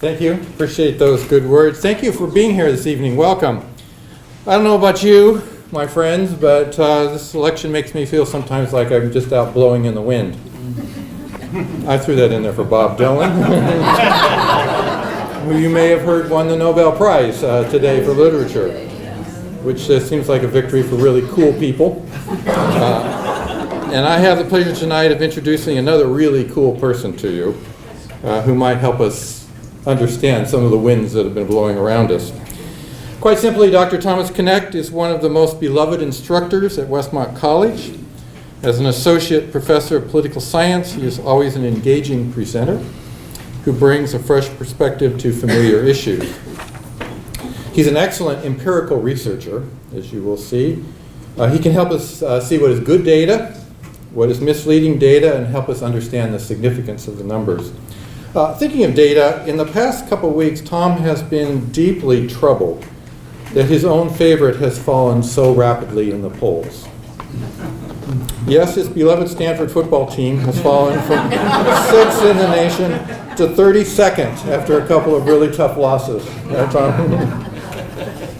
Thank you. Appreciate those good words. Thank you for being here this evening. Welcome. I don't know about you, my friends, but this election makes me feel sometimes like I'm just out blowing in the wind. I threw that in there for Bob Dylan, who you may have heard won the Nobel Prize today for literature, which seems like a victory for really cool people. And I have the pleasure tonight of introducing another really cool person to you who might help us understand some of the winds that have been blowing around us. Quite simply, Dr. Thomas Knecht is one of the most beloved instructors at Westmont College. As an associate professor of political science, he is always an engaging presenter who brings a fresh perspective to familiar issues. He's an excellent empirical researcher, as you will see. He can help us see what is good data, what is misleading data, and help us understand the significance of the numbers. Thinking of data, in the past couple of weeks, Tom has been deeply troubled that his own favorite has fallen so rapidly in the polls. Yes, his beloved Stanford football team has fallen from 6th in the nation to 32nd after a couple of really tough losses. Right, Tom?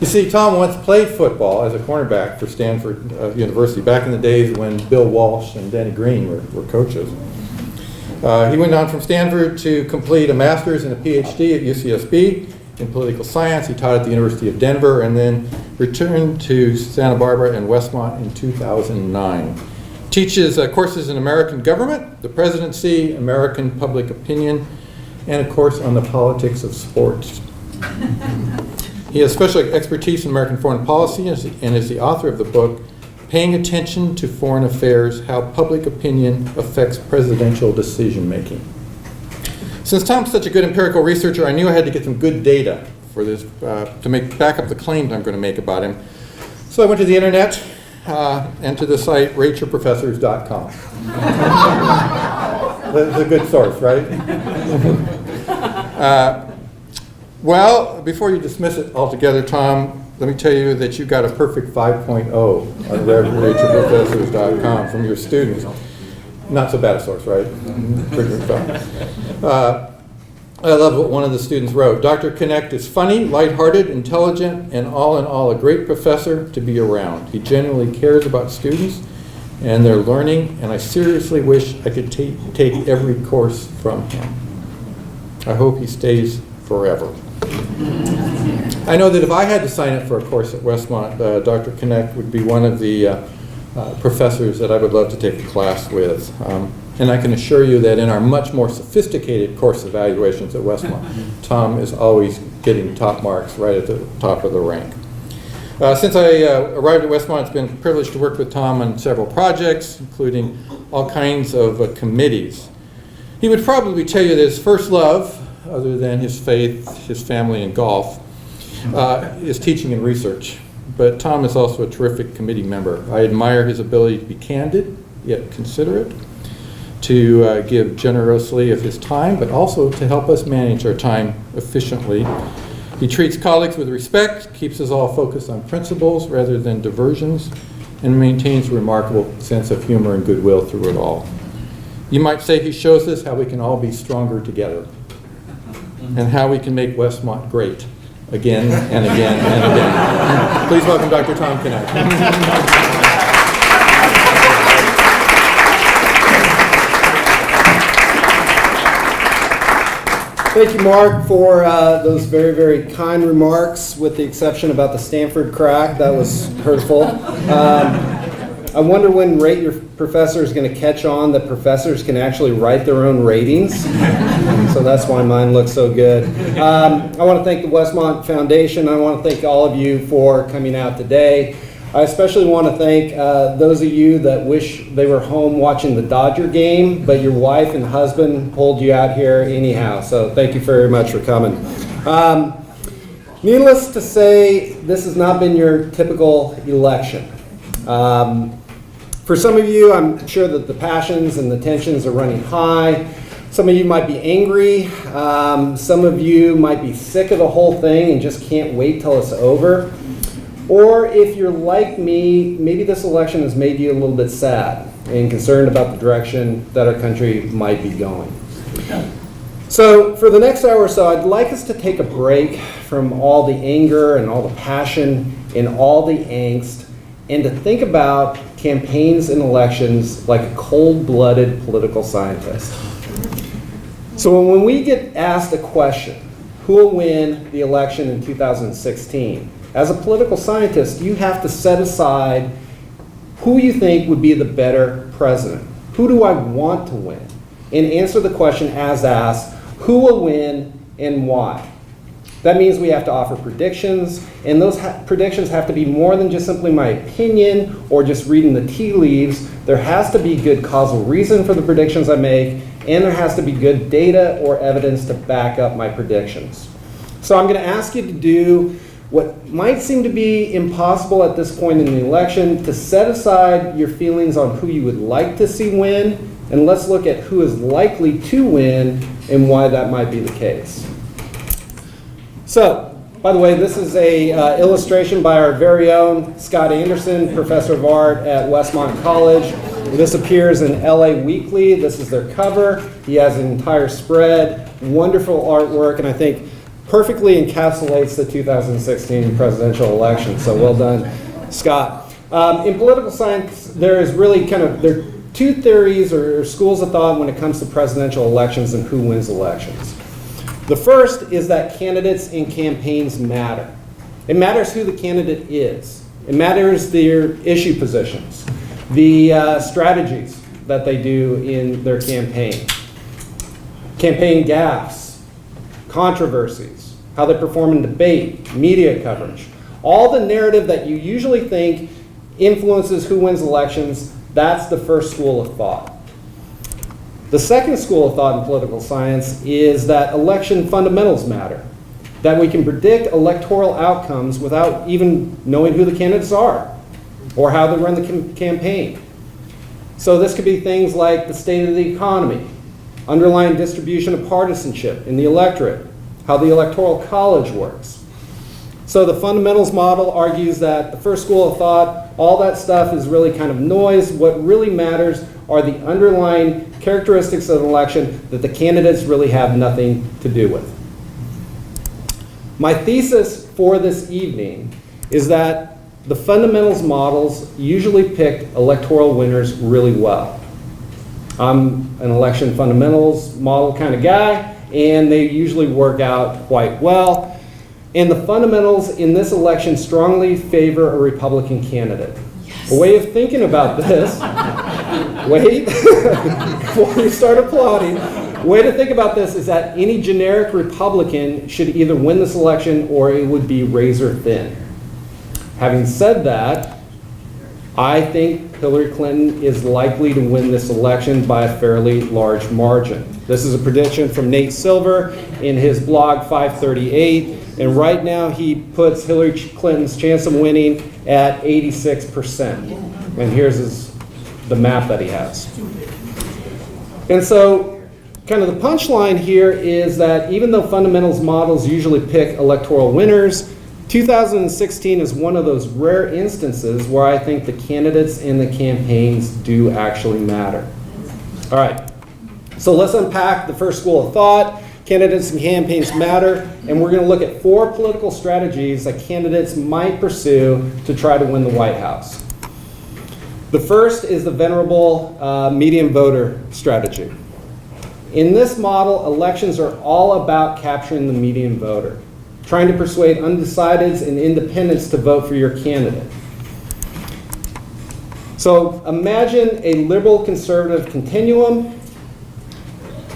You see, Tom once played football as a cornerback for Stanford University back in the days when Bill Walsh and Denny Green were coaches. He went on from Stanford to complete a master's and a PhD at UCSB in political science. He taught at the University of Denver and then returned to Santa Barbara and Westmont in 2009. Teaches courses in American government, the presidency, American public opinion, and a course on the politics of sports. He has special expertise in American foreign policy and is the author of the book, Paying Attention to Foreign Affairs, How Public Opinion Affects Presidential Decision Making. Since Tom's such a good empirical researcher, I knew I had to get some good data for this to back up the claims I'm going to make about him. So I went to the internet and to the site rateyourprofessors.com. That's a good source, right? Well, before you dismiss it altogether, Tom, let me tell you that you got a perfect 5.0 on rateyourprofessors.com from your students. Not so bad a source, right? Pretty good stuff. I love what one of the students wrote. Dr. Knecht is funny, lighthearted, intelligent, and all in all a great professor to be around. He genuinely cares about students and their learning, and I seriously wish I could take every course from him. I hope he stays forever. I know that if I had to sign up for a course at Westmont, Dr. Knecht would be one of the professors that I would love to take a class with. And I can assure you that in our much more sophisticated course evaluations at Westmont, Tom is always getting top marks right at the top of the rank. Since I arrived at Westmont, it's been a privilege to work with Tom on several projects, including all kinds of committees. He would probably tell you that his first love, other than his faith, his family, and golf, is teaching and research. But Tom is also a terrific committee member. I admire his ability to be candid, yet considerate, to give generously of his time, but also to help us manage our time efficiently. He treats colleagues with respect, keeps us all focused on principles rather than diversions, and maintains a remarkable sense of humor and goodwill through it all. You might say he shows us how we can all be stronger together, and how we can make Westmont great again and again and again. Please welcome Dr. Tom Knecht. Thank you, Mark, for those very, very kind remarks, with the exception about the Stanford crack. That was hurtful. I wonder when Rate Your Professor is going to catch on that professors can actually write their own ratings. So that's why mine looks so good. I want to thank the Westmont Foundation. I want to thank all of you for coming out today. I especially want to thank those of you that wish they were home watching the Dodger game, but your wife and husband pulled you out here anyhow. So thank you very much for coming. Needless to say, this has not been your typical election. For some of you, I'm sure that the passions and the tensions are running high. Some of you might be angry. Some of you might be sick of the whole thing and just can't wait till it's over. Or if you're like me, maybe this election has made you a little bit sad and concerned about the direction that our country might be going. So for the next hour or so, I'd like us to take a break from all the anger and all the passion and all the angst, and to think about campaigns and elections like a cold-blooded political scientist. So when we get asked a question, who will win the election in 2016? As a political scientist, you have to set aside who you think would be the better president. Who do I want to win? And answer the question as asked, who will win and why? That means we have to offer predictions, and those predictions have to be more than just simply my opinion or just reading the tea leaves. There has to be good causal reason for the predictions I make, and there has to be good data or evidence to back up my predictions. So I'm going to ask you to do what might seem to be impossible at this point in the election, to set aside your feelings on who you would like to see win, and let's look at who is likely to win and why that might be the case. So, by the way, this is a illustration by our very own Scott Anderson, professor of art at Westmont College. This appears in LA Weekly. This is their cover. He has an entire spread, wonderful artwork, and I think perfectly encapsulates the 2016 presidential election. So well done, Scott. In political science, there is really there are two theories or schools of thought when it comes to presidential elections and who wins elections. The first is that candidates and campaigns matter. It matters who the candidate is. It matters their issue positions, the strategies that they do in their campaign gaffs, controversies, how they perform in debate, media coverage. All the narrative that you usually think influences who wins elections, that's the first school of thought. The second school of thought in political science is that election fundamentals matter, that we can predict electoral outcomes without even knowing who the candidates are or how they run the campaign. So this could be things like the state of the economy, underlying distribution of partisanship in the electorate, how the electoral college works. So the fundamentals model argues that the first school of thought, all that stuff is really kind of noise. What really matters are the underlying characteristics of an election that the candidates really have nothing to do with. My thesis for this evening is that the fundamentals models usually pick electoral winners really well. I'm an election fundamentals model kind of guy, and they usually work out quite well. And the fundamentals in this election strongly favor a Republican candidate. Yes. A way of thinking about this, wait, before you start applauding, a way to think about this is that any generic Republican should either win this election or it would be razor thin. Having said that, I think Hillary Clinton is likely to win this election by a fairly large margin. This is a prediction from Nate Silver in his blog 538. And right now he puts Hillary Clinton's chance of winning at 86%. And here's the map that he has. And so kind of the punchline here is that even though fundamentals models usually pick electoral winners, 2016 is one of those rare instances where I think the candidates and the campaigns do actually matter. All right, so let's unpack the first school of thought. Candidates and campaigns matter, and we're going to look at 4 political strategies that candidates might pursue to try to win the White House. The first is the venerable median voter strategy. In this model, elections are all about capturing the median voter, trying to persuade undecideds and independents to vote for your candidate. So imagine a liberal conservative continuum,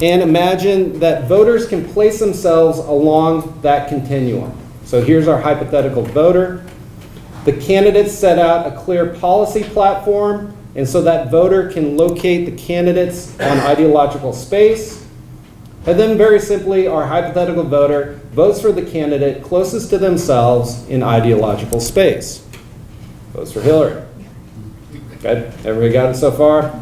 and imagine that voters can place themselves along that continuum. So here's our hypothetical voter. The candidates set out a clear policy platform, and so that voter can locate the candidates on ideological space. And then very simply, our hypothetical voter votes for the candidate closest to themselves in ideological space. Votes for Hillary. Good? Everybody got it so far?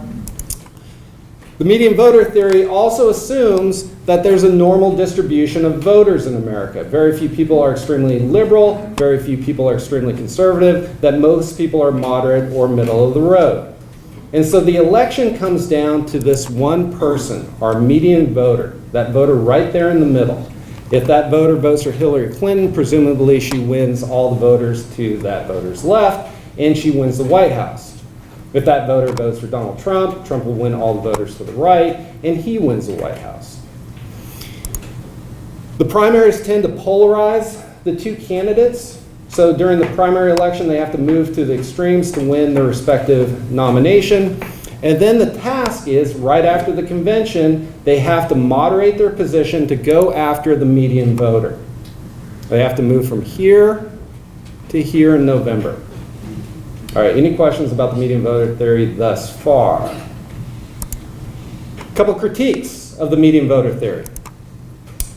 The median voter theory also assumes that there's a normal distribution of voters in America. Very few people are extremely liberal, very few people are extremely conservative, that most people are moderate or middle of the road. And so the election comes down to this one person, our median voter, that voter right there in the middle. If that voter votes for Hillary Clinton, presumably she wins all the voters to that voter's left, and she wins the White House. If that voter votes for Donald Trump, Trump will win all the voters to the right, and he wins the White House. The primaries tend to polarize the two candidates. So during the primary election, they have to move to the extremes to win their respective nomination. And then the task is, right after the convention, they have to moderate their position to go after the median voter. They have to move from here to here in November. All right, any questions about the median voter theory thus far? A couple critiques of the median voter theory.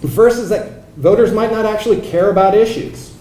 The first is that voters might not actually care about issues.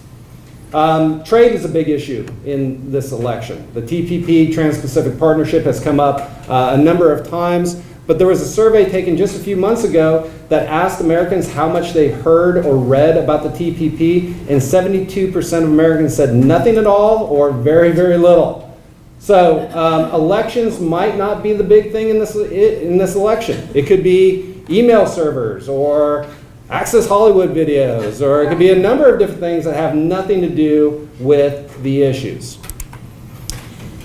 Trade is a big issue in this election. The TPP, Trans-Pacific Partnership, has come up a number of times, but there was a survey taken just a few months ago that asked Americans how much they heard or read about the TPP, and 72% of Americans said nothing at all or very, very little. So elections might not be the big thing in this election. It could be email servers or Access Hollywood videos, or it could be a number of different things that have nothing to do with the issues.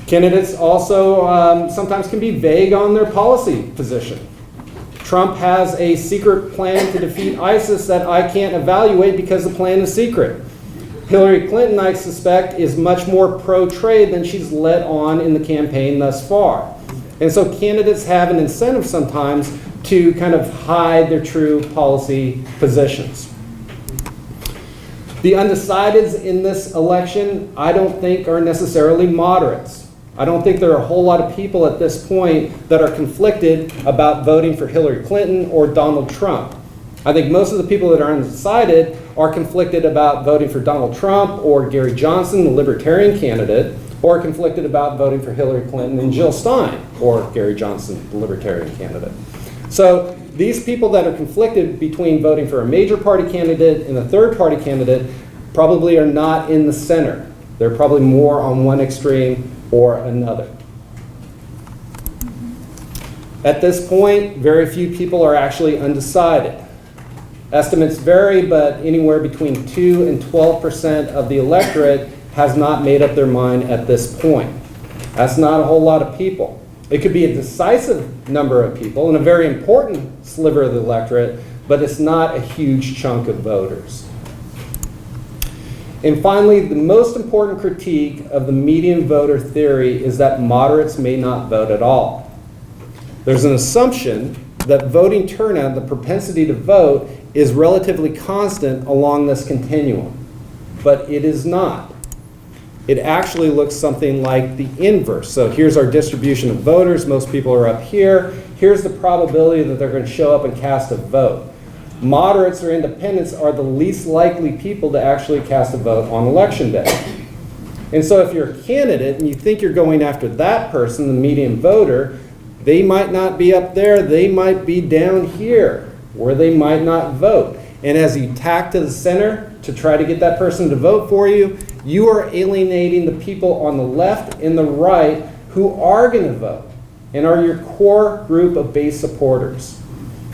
Candidates also sometimes can be vague on their policy position. Trump has a secret plan to defeat ISIS that I can't evaluate because the plan is secret. Hillary Clinton, I suspect, is much more pro-trade than she's let on in the campaign thus far. And so candidates have an incentive sometimes to kind of hide their true policy positions. The undecideds in this election, I don't think, are necessarily moderates. I don't think there are a whole lot of people at this point that are conflicted about voting for Hillary Clinton or Donald Trump. I think most of the people that are undecided are conflicted about voting for Donald Trump or Gary Johnson, the Libertarian candidate, or conflicted about voting for Hillary Clinton and Jill Stein, or Gary Johnson, the Libertarian candidate. So these people that are conflicted between voting for a major party candidate and a third party candidate probably are not in the center. They're probably more on one extreme or another. At this point, very few people are actually undecided. Estimates vary, but anywhere between 2 and 12% of the electorate has not made up their mind at this point. That's not a whole lot of people. It could be a decisive number of people and a very important sliver of the electorate, but it's not a huge chunk of voters. And finally, the most important critique of the median voter theory is that moderates may not vote at all. There's an assumption that voting turnout, the propensity to vote, is relatively constant along this continuum, but it is not. It actually looks something like the inverse. So here's our distribution of voters. Most people are up here. Here's the probability that they're going to show up and cast a vote. Moderates or independents are the least likely people to actually cast a vote on election day. And so if you're a candidate and you think you're going after that person, the median voter, they might not be up there. They might be down here where they might not vote. And as you tack to the center to try to get that person to vote for you, you are alienating the people on the left and the right who are going to vote and are your core group of base supporters.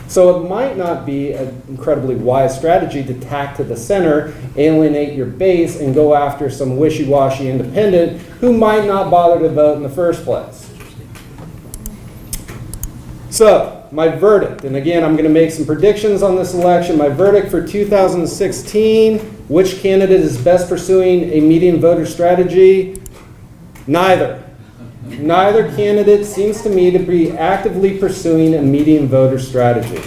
So it might not be an incredibly wise strategy to tack to the center, alienate your base, and go after some wishy-washy independent who might not bother to vote in the first place. So, my verdict, and again, I'm going to make some predictions on this election. My verdict for 2016, which candidate is best pursuing a median voter strategy? Neither. Neither candidate seems to me to be actively pursuing a median voter strategy.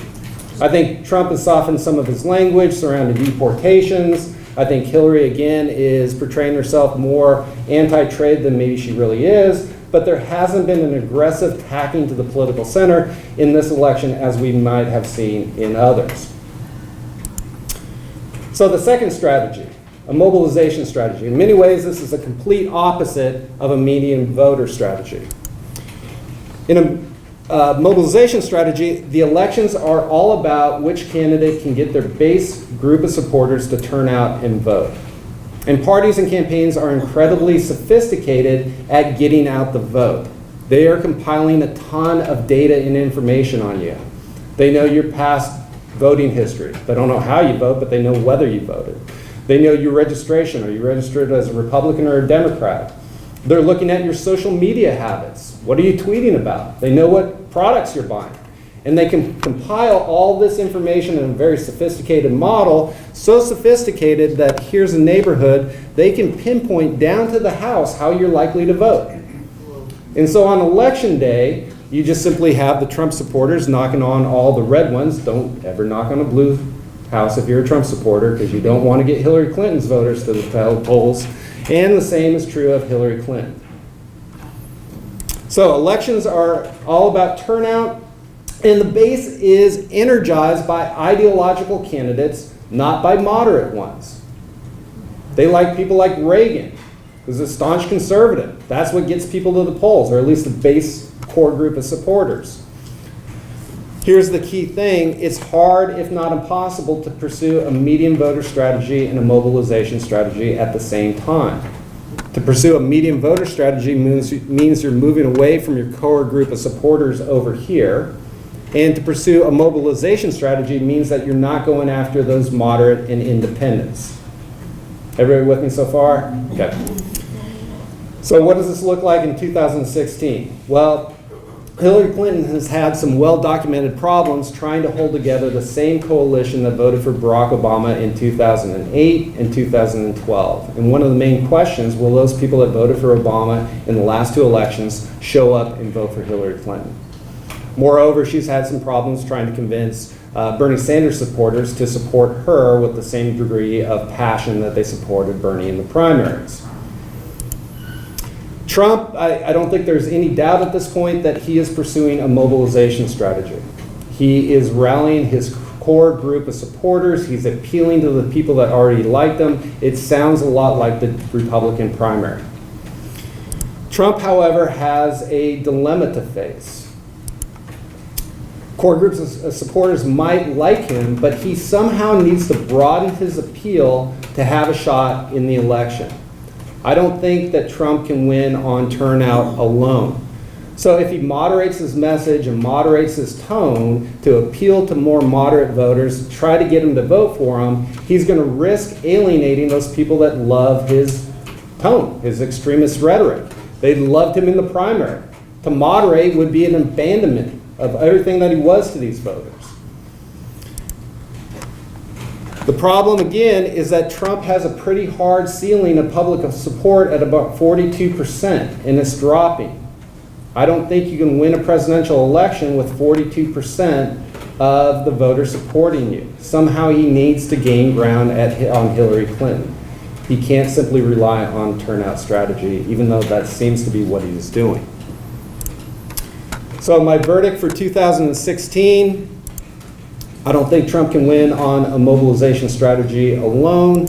I think Trump has softened some of his language surrounding deportations. I think Hillary, again, is portraying herself more anti-trade than maybe she really is. But there hasn't been an aggressive tacking to the political center in this election as we might have seen in others. So the second strategy, a mobilization strategy. In many ways, this is a complete opposite of a median voter strategy. In a mobilization strategy, the elections are all about which candidate can get their base group of supporters to turn out and vote. And parties and campaigns are incredibly sophisticated at getting out the vote. They are compiling a ton of data and information on you. They know your past voting history. They don't know how you vote, but they know whether you voted. They know your registration. Are you registered as a Republican or a Democrat? They're looking at your social media habits. What are you tweeting about? They know what products you're buying. And they can compile all this information in a very sophisticated model, so sophisticated that here's a neighborhood, they can pinpoint down to the house how you're likely to vote. And so on election day, you just simply have the Trump supporters knocking on all the red ones. Don't ever knock on a blue house if you're a Trump supporter, because you don't want to get Hillary Clinton's voters to the polls. And the same is true of Hillary Clinton. So elections are all about turnout, and the base is energized by ideological candidates, not by moderate ones. They like people like Reagan, who's a staunch conservative. That's what gets people to the polls, or at least the base core group of supporters. Here's the key thing. It's hard, if not impossible, to pursue a median voter strategy and a mobilization strategy at the same time. To pursue a median voter strategy means you're moving away from your core group of supporters over here. And to pursue a mobilization strategy means that you're not going after those moderate and independents. Everybody with me so far? Okay. So what does this look like in 2016? Well, Hillary Clinton has had some well-documented problems trying to hold together the same coalition that voted for Barack Obama in 2008 and 2012. And one of the main questions, will those people that voted for Obama in the last two elections show up and vote for Hillary Clinton? Moreover, she's had some problems trying to convince Bernie Sanders supporters to support her with the same degree of passion that they supported Bernie in the primaries. Trump, I don't think there's any doubt at this point that he is pursuing a mobilization strategy. He is rallying his core group of supporters. He's appealing to the people that already like them. It sounds a lot like the Republican primary. Trump, however, has a dilemma to face. Core groups of supporters might like him, but he somehow needs to broaden his appeal to have a shot in the election. I don't think that Trump can win on turnout alone. So if he moderates his message and moderates his tone to appeal to more moderate voters, try to get them to vote for him, he's going to risk alienating those people that love his tone, his extremist rhetoric. They loved him in the primary. To moderate would be an abandonment of everything that he was to these voters. The problem, again, is that Trump has a pretty hard ceiling of public support at about 42%, and it's dropping. I don't think you can win a presidential election with 42% of the voters supporting you. Somehow he needs to gain ground on Hillary Clinton. He can't simply rely on turnout strategy, even though that seems to be what he's doing. So my verdict for 2016, I don't think Trump can win on a mobilization strategy alone,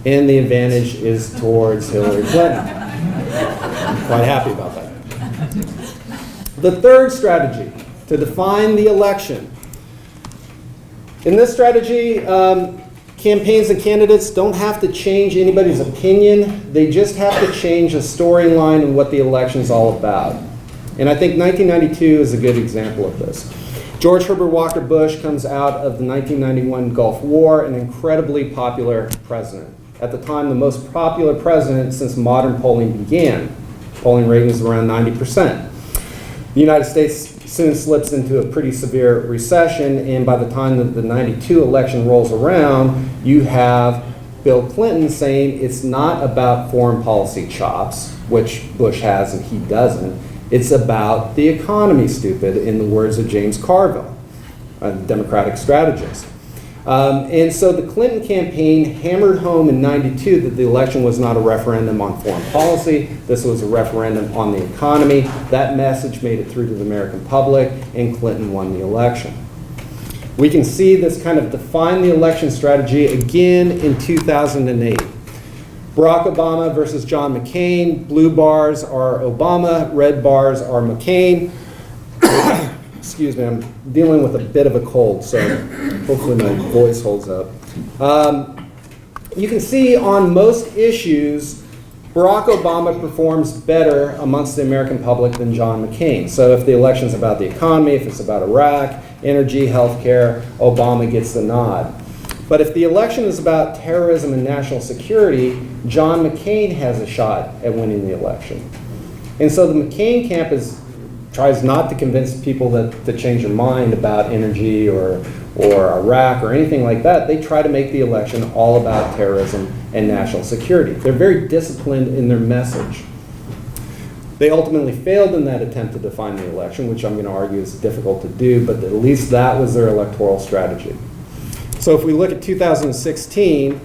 and the advantage is towards Hillary Clinton. I'm quite happy about that. The third strategy, to define the election. In this strategy, campaigns and candidates don't have to change anybody's opinion. They just have to change the storyline and what the election is all about. And I think 1992 is a good example of this. George Herbert Walker Bush comes out of the 1991 Gulf War, an incredibly popular president. At the time, the most popular president since modern polling began. Polling rate was around 90%. The United States soon slips into a pretty severe recession, and by the time that the 92 election rolls around, you have Bill Clinton saying it's not about foreign policy chops, which Bush has and he doesn't. It's about the economy, stupid, in the words of James Carville, a Democratic strategist. And so the Clinton campaign hammered home in 92 that the election was not a referendum on foreign policy. This was a referendum on the economy. That message made it through to the American public, and Clinton won the election. We can see this kind of define the election strategy again in 2008. Barack Obama versus John McCain. Blue bars are Obama, red bars are McCain. Excuse me, I'm dealing with a bit of a cold, so hopefully my voice holds up. You can see on most issues, Barack Obama performs better amongst the American public than John McCain. So if the election's about the economy, if it's about Iraq, energy, healthcare, Obama gets the nod. But if the election is about terrorism and national security, John McCain has a shot at winning the election. And so the McCain camp tries not to convince people to change their mind about energy or Iraq or anything like that. They try to make the election all about terrorism and national security. They're very disciplined in their message. They ultimately failed in that attempt to define the election, which I'm going to argue is difficult to do, but at least that was their electoral strategy. So if we look at 2016,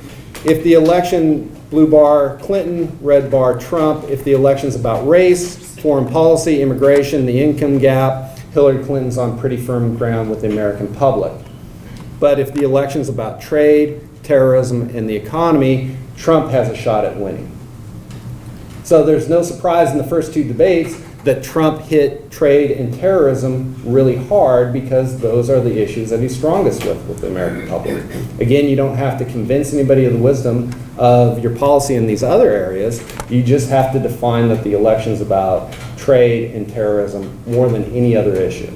if the election, blue bar Clinton, red bar Trump, if the election's about race, foreign policy, immigration, the income gap, Hillary Clinton's on pretty firm ground with the American public. But if the election's about trade, terrorism, and the economy, Trump has a shot at winning. So there's no surprise in the first two debates that Trump hit trade and terrorism really hard because those are the issues that he's strongest with the American public. Again, you don't have to convince anybody of the wisdom of your policy in these other areas. You just have to define that the election's about trade and terrorism more than any other issue.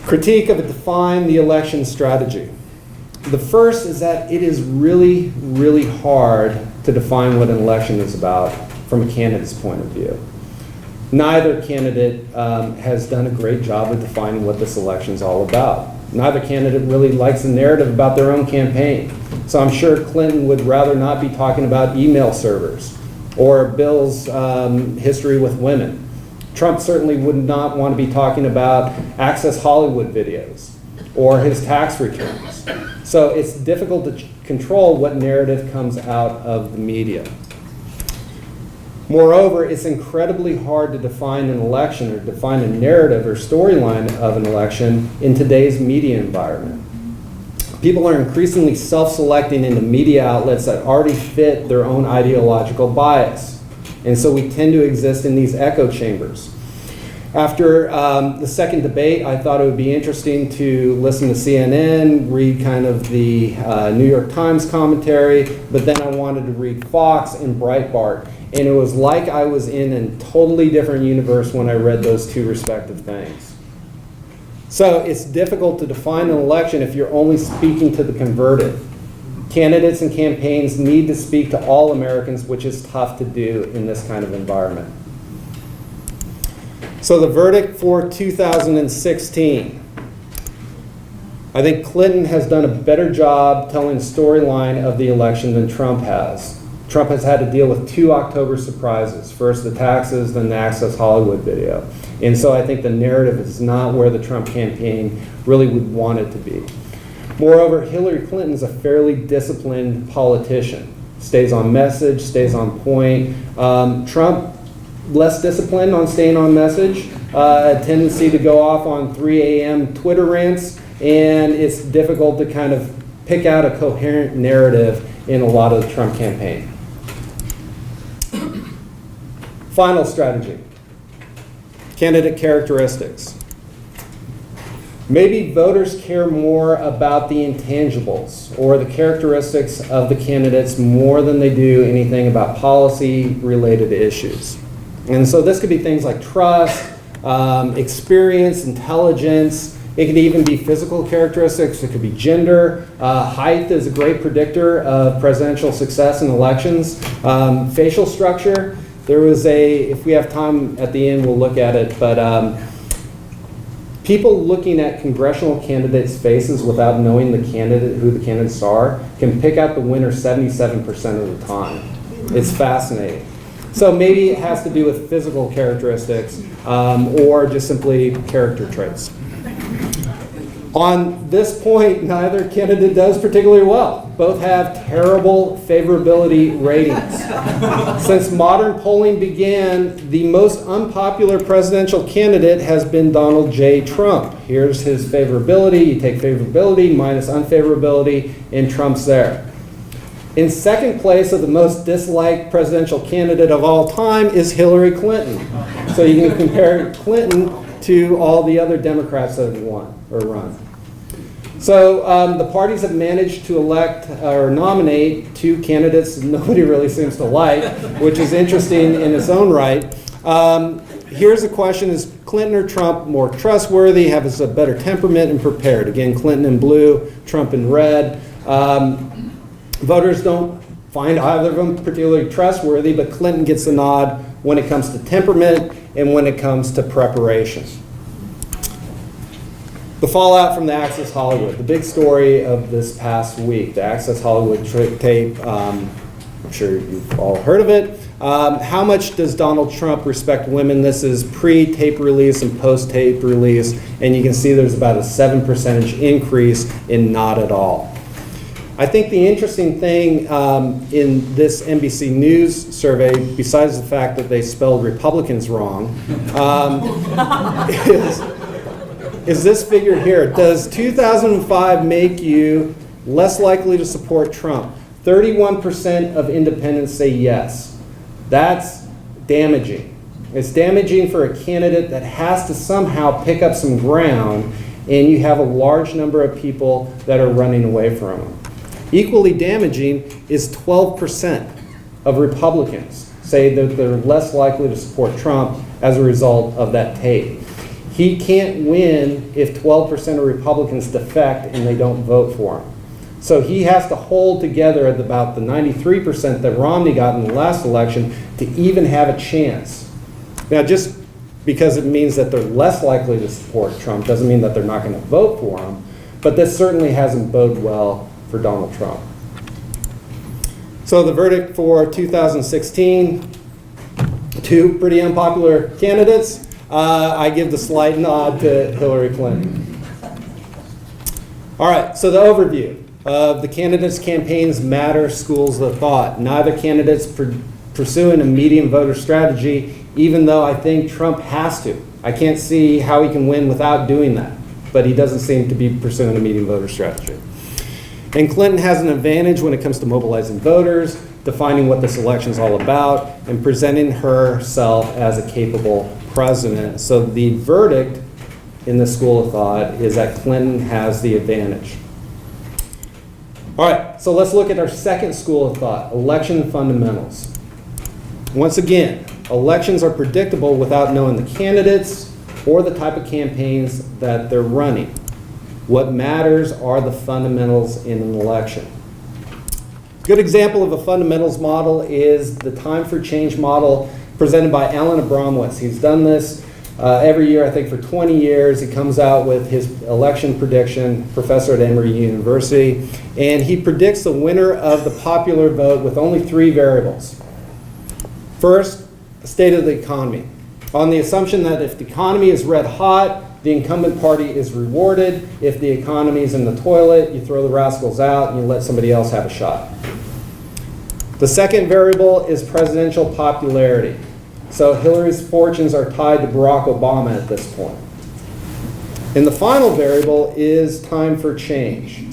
Critique of a define the election strategy. The first is that it is really, really hard to define what an election is about from a candidate's point of view. Neither candidate has done a great job of defining what this election is all about. Neither candidate really likes a narrative about their own campaign. So I'm sure Clinton would rather not be talking about email servers or Bill's history with women. Trump certainly would not want to be talking about Access Hollywood videos or his tax returns. So it's difficult to control what narrative comes out of the media. Moreover, it's incredibly hard to define an election or define a narrative or storyline of an election in today's media environment. People are increasingly self-selecting into media outlets that already fit their own ideological bias. And so we tend to exist in these echo chambers. After the second debate, I thought it would be interesting to listen to CNN, read kind of the New York Times commentary, but then I wanted to read Fox and Breitbart. And it was like I was in a totally different universe when I read those two respective things. So it's difficult to define an election if you're only speaking to the converted. Candidates and campaigns need to speak to all Americans, which is tough to do in this kind of environment. So the verdict for 2016. I think Clinton has done a better job telling the storyline of the election than Trump has. Trump has had to deal with two October surprises. First the taxes, then the Access Hollywood video. And so I think the narrative is not where the Trump campaign really would want it to be. Moreover, Hillary Clinton's a fairly disciplined politician. Stays on message, stays on point. Trump, less disciplined on staying on message. A tendency to go off on 3 a.m. Twitter rants. And it's difficult to kind of pick out a coherent narrative in a lot of the Trump campaign. Final strategy, candidate characteristics. Maybe voters care more about the intangibles or the characteristics of the candidates more than they do anything about policy-related issues. And so this could be things like trust, experience, intelligence. It could even be physical characteristics. It could be gender. Height is a great predictor of presidential success in elections. Facial structure. There was if we have time at the end, we'll look at it. But people looking at congressional candidates' faces without knowing who the candidates are, can pick out the winner 77% of the time. It's fascinating. So maybe it has to do with physical characteristics or just simply character traits. On this point, neither candidate does particularly well. Both have terrible favorability ratings. Since modern polling began, the most unpopular presidential candidate has been Donald J. Trump. Here's his favorability. You take favorability minus unfavorability, and Trump's there. In second place of the most disliked presidential candidate of all time is Hillary Clinton. So you can compare Clinton to all the other Democrats that have won or run. So the parties have managed to elect or nominate two candidates nobody really seems to like, which is interesting in its own right. Here's the question: is Clinton or Trump more trustworthy, has a better temperament, and prepared? Again, Clinton in blue, Trump in red. Voters don't find either of them particularly trustworthy, but Clinton gets the nod when it comes to temperament and when it comes to preparation. The fallout from the Access Hollywood, the big story of this past week, the Access Hollywood tape. I'm sure you've all heard of it. How much does Donald Trump respect women? This is pre-tape release and post-tape release, and you can see there's about a 7% increase in not at all. I think the interesting thing in this NBC News survey, besides the fact that they spelled Republicans wrong, is this figure here. Does 2005 make you less likely to support Trump? 31% of independents say yes. That's damaging. It's damaging for a candidate that has to somehow pick up some ground, and you have a large number of people that are running away from him. Equally damaging is 12% of Republicans say that they're less likely to support Trump as a result of that tape. He can't win if 12% of Republicans defect and they don't vote for him. So he has to hold together at about the 93% that Romney got in the last election to even have a chance. Now, just because it means that they're less likely to support Trump doesn't mean that they're not going to vote for him, but this certainly hasn't boded well for Donald Trump. So the verdict for 2016, two pretty unpopular candidates. I give the slight nod to Hillary Clinton. All right, so the overview of the candidates' campaigns matter schools of thought. Neither candidate's pursuing a median voter strategy, even though I think Trump has to. I can't see how he can win without doing that, but he doesn't seem to be pursuing a median voter strategy. And Clinton has an advantage when it comes to mobilizing voters, defining what this election is all about, and presenting herself as a capable president. So the verdict in the school of thought is that Clinton has the advantage. All right, so let's look at our second school of thought, election fundamentals. Once again, elections are predictable without knowing the candidates or the type of campaigns that they're running. What matters are the fundamentals in an election. A good example of a fundamentals model is the Time for Change model presented by Alan Abramowitz. He's done this every year, I think, for 20 years. He comes out with his election prediction, professor at Emory University, and he predicts the winner of the popular vote with only three variables. First, the state of the economy, on the assumption that if the economy is red hot, the incumbent party is rewarded. If the economy is in the toilet, you throw the rascals out and you let somebody else have a shot. The second variable is presidential popularity. So Hillary's fortunes are tied to Barack Obama at this point. And the final variable is time for change.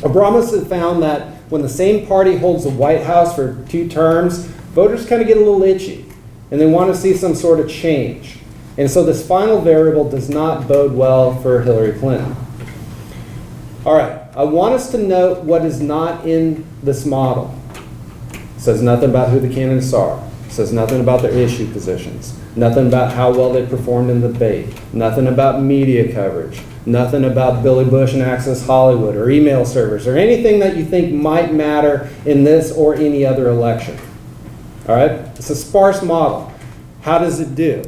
Abramowitz has found that when the same party holds the White House for 2 terms, voters kind of get a little itchy and they want to see some sort of change. And so this final variable does not bode well for Hillary Clinton. All right, I want us to note what is not in this model. It says nothing about who the candidates are. It says nothing about their issue positions. Nothing about how well they performed in the debate. Nothing about media coverage. Nothing about Billy Bush and Access Hollywood or email servers or anything that you think might matter in this or any other election. All right, it's a sparse model. How does it do?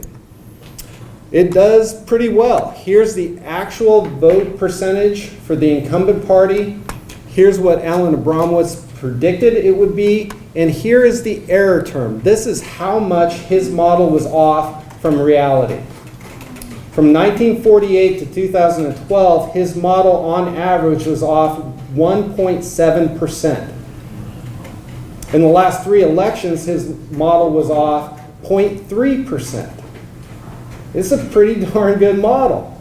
It does pretty well. Here's the actual vote percentage for the incumbent party. Here's what Alan Abramowitz predicted it would be. And here is the error term. This is how much his model was off from reality. From 1948 to 2012, his model on average was off 1.7%. In the last 3 elections, his model was off 0.3%. It's a pretty darn good model,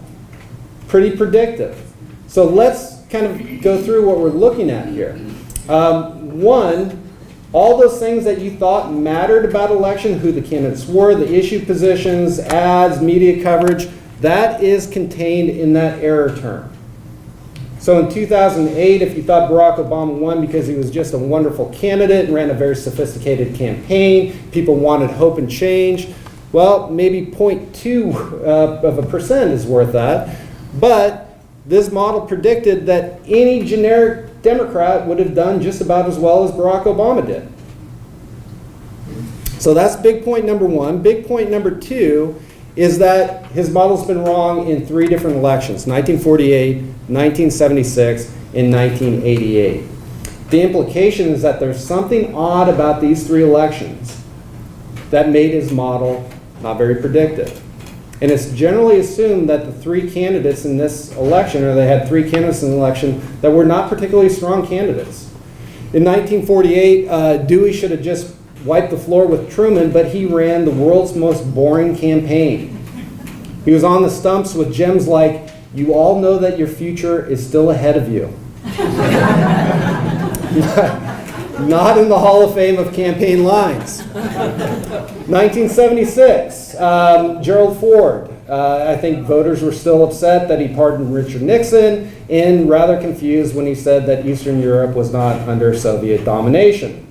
pretty predictive. So let's kind of go through what we're looking at here. One, all those things that you thought mattered about election, who the candidates were, the issue positions, ads, media coverage, that is contained in that error term. So in 2008, if you thought Barack Obama won because he was just a wonderful candidate and ran a very sophisticated campaign, people wanted hope and change, well, maybe 0.2% is worth that. But this model predicted that any generic Democrat would have done just about as well as Barack Obama did. So that's big point number one. Big point number two is that his model's been wrong in 3 different elections, 1948, 1976, and 1988. The implication is that there's something odd about these 3 elections that made his model not very predictive. And it's generally assumed that the 3 candidates in this election, or they had 3 candidates in the election, that were not particularly strong candidates. In 1948, Dewey should have just wiped the floor with Truman, but he ran the world's most boring campaign. He was on the stumps with gems like, "You all know that your future is still ahead of you." Not in the Hall of Fame of campaign lines. 1976, Gerald Ford. I think voters were still upset that he pardoned Richard Nixon and rather confused when he said that Eastern Europe was not under Soviet domination.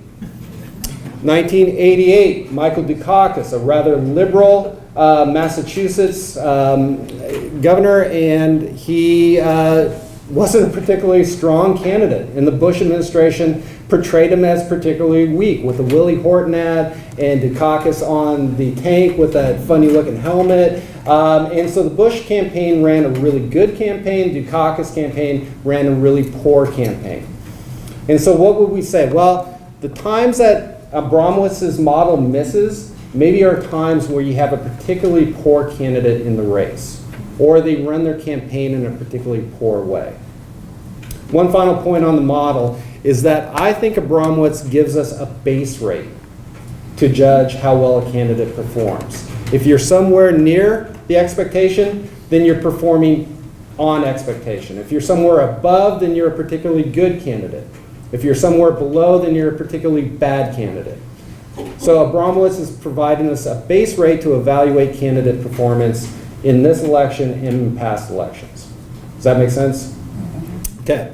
1988, Michael Dukakis, a rather liberal Massachusetts governor, and he wasn't a particularly strong candidate. And the Bush administration portrayed him as particularly weak, with the Willie Horton ad and Dukakis on the tank with that funny looking helmet. And so the Bush campaign ran a really good campaign. Dukakis campaign ran a really poor campaign. And so what would we say? Well, the times that Abramowitz's model misses maybe are times where you have a particularly poor candidate in the race, or they run their campaign in a particularly poor way. One final point on the model is that I think Abramowitz gives us a base rate to judge how well a candidate performs. If you're somewhere near the expectation, then you're performing on expectation. If you're somewhere above, then you're a particularly good candidate. If you're somewhere below, then you're a particularly bad candidate. So Abramowitz is providing us a base rate to evaluate candidate performance in this election and in past elections. Does that make sense? Okay.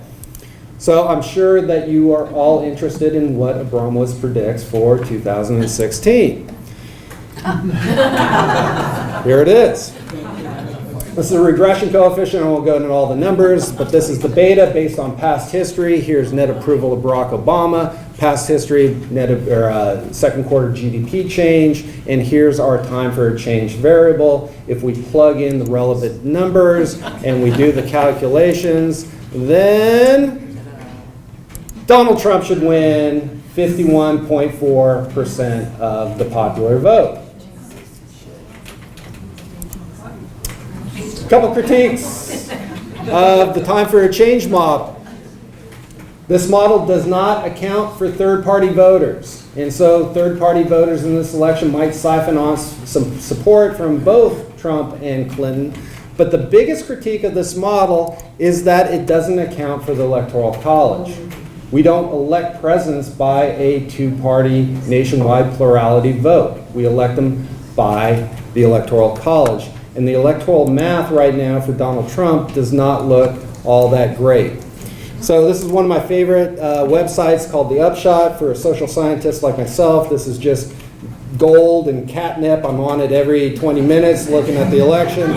So I'm sure that you are all interested in what Abramowitz predicts for 2016. Here it is. This is a regression coefficient. I won't go into all the numbers, but this is the beta based on past history. Here's net approval of Barack Obama, past history, second quarter GDP change, and here's our time for a change variable. If we plug in the relevant numbers and we do the calculations, then Donald Trump should win 51.4% of the popular vote. A couple critiques of the time for a change model. This model does not account for third-party voters. And so third-party voters in this election might siphon off some support from both Trump and Clinton. But the biggest critique of this model is that it doesn't account for the Electoral College. We don't elect presidents by a 2-party nationwide plurality vote. We elect them by the Electoral College. And the electoral math right now for Donald Trump does not look all that great. So this is one of my favorite websites called The Upshot for a social scientist like myself. This is just gold and catnip. I'm on it every 20 minutes looking at the election.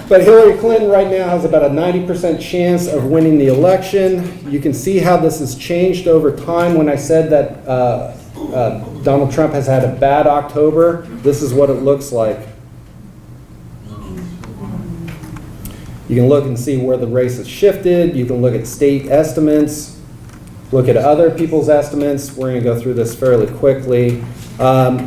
But Hillary Clinton right now has about a 90% chance of winning the election. You can see how this has changed over time. When I said that Donald Trump has had a bad October, this is what it looks like. You can look and see where the race has shifted. You can look at state estimates, look at other people's estimates. We're going to go through this fairly quickly.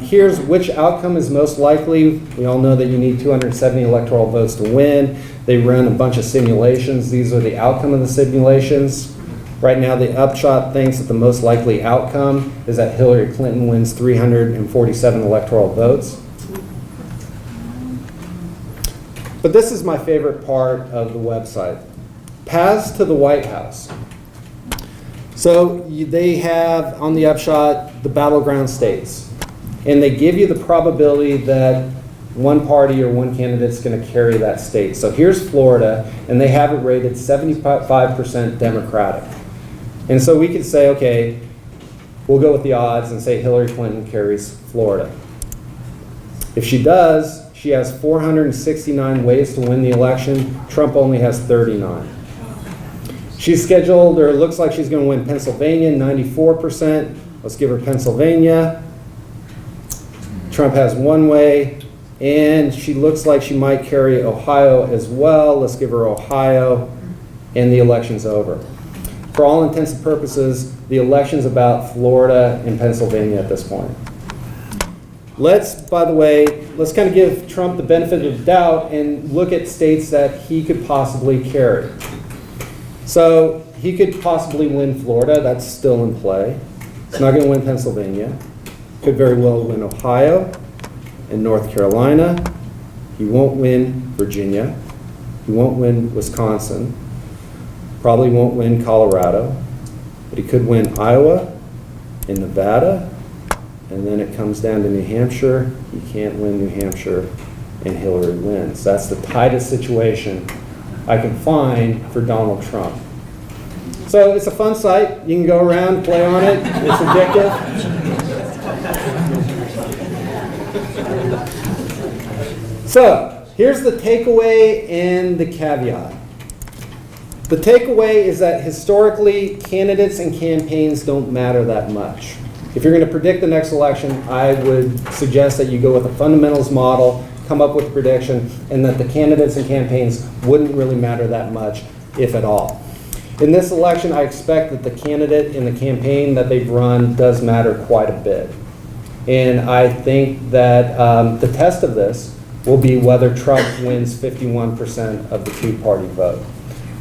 Here's which outcome is most likely. We all know that you need 270 electoral votes to win. They run a bunch of simulations. These are the outcome of the simulations. Right now, the Upshot thinks that the most likely outcome is that Hillary Clinton wins 347 electoral votes. But this is my favorite part of the website. Paths to the White House. So they have, on the Upshot, the battleground states. And they give you the probability that one party or one candidate's going to carry that state. So here's Florida, and they have it rated 75% Democratic. And so we could say, okay, we'll go with the odds and say Hillary Clinton carries Florida. If she does, she has 469 ways to win the election. Trump only has 39. She's scheduled, or it looks like she's going to win Pennsylvania, 94%. Let's give her Pennsylvania. Trump has one way, and she looks like she might carry Ohio as well. Let's give her Ohio, and the election's over. For all intents and purposes, the election's about Florida and Pennsylvania at this point. By the way, let's kind of give Trump the benefit of the doubt and look at states that he could possibly carry. So he could possibly win Florida. That's still in play. He's not going to win Pennsylvania. Could very well win Ohio and North Carolina. He won't win Virginia. He won't win Wisconsin. Probably won't win Colorado. But he could win Iowa and Nevada. And then it comes down to New Hampshire. He can't win New Hampshire, and Hillary wins. That's the tightest situation I can find for Donald Trump. So it's a fun site. You can go around, play on it. It's addictive. So here's the takeaway and the caveat. The takeaway is that historically, candidates and campaigns don't matter that much. If you're going to predict the next election, I would suggest that you go with a fundamentals model, come up with a prediction, and that the candidates and campaigns wouldn't really matter that much, if at all. In this election, I expect that the candidate and the campaign that they've run does matter quite a bit. And I think that the test of this will be whether Trump wins 51% of the two-party vote.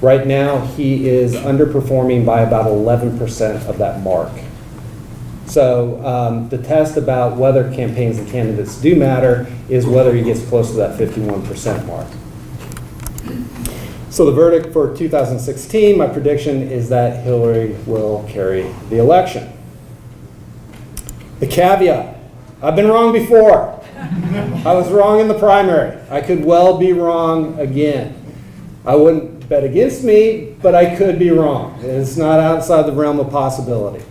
Right now, he is underperforming by about 11% of that mark. So the test about whether campaigns and candidates do matter is whether he gets close to that 51% mark. So the verdict for 2016, my prediction is that Hillary will carry the election. The caveat, I've been wrong before. I was wrong in the primary. I could well be wrong again. I wouldn't bet against me, but I could be wrong. It's not outside the realm of possibility.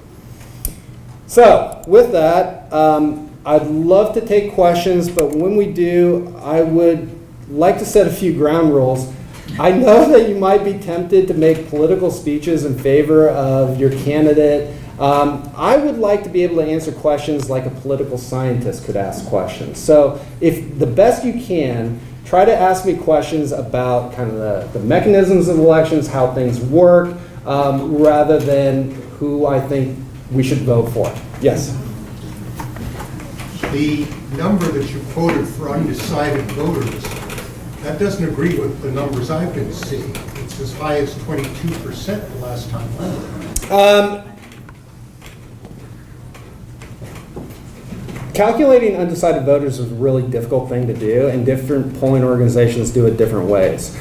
So with that, I'd love to take questions, but when we do, I would like to set a few ground rules. I know that you might be tempted to make political speeches in favor of your candidate. I would like to be able to answer questions like a political scientist could ask questions. So if the best you can, try to ask me questions about kind of the mechanisms of elections, how things work, rather than who I think we should vote for. Yes? The number that you quoted for undecided voters, that doesn't agree with the numbers I've been seeing. It's as high as 22% the last time. Calculating undecided voters is a really difficult thing to do, and different polling organizations do it different ways.